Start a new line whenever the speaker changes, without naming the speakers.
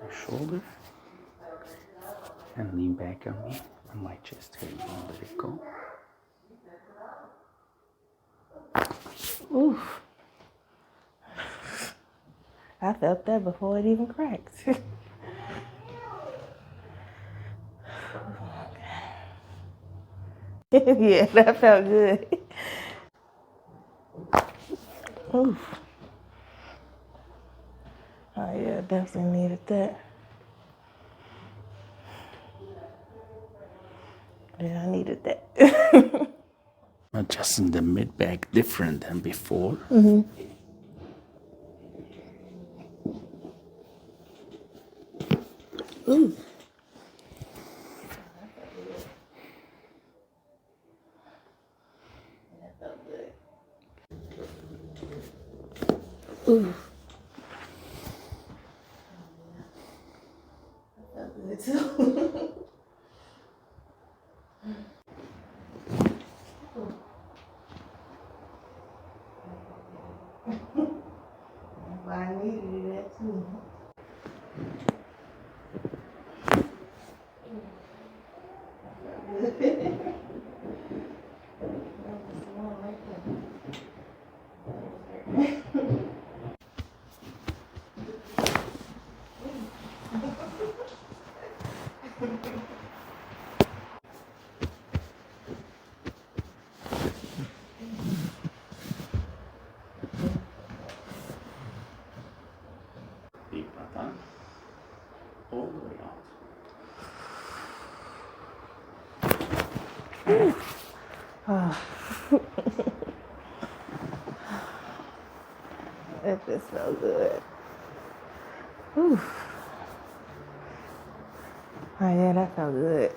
my shoulder and lean back on me on my chest here. You won't let it go.
Oof. I felt that before it even cracked. Yeah, that felt good. Oof. Oh yeah, definitely needed that. Yeah, I needed that.
Adjusting the mid back different than before.
Ooh. That felt good. Ooh. That felt good too. I needed that too.
Deep breath in. All the way out.
That just felt good. Whew. Oh yeah, that felt good.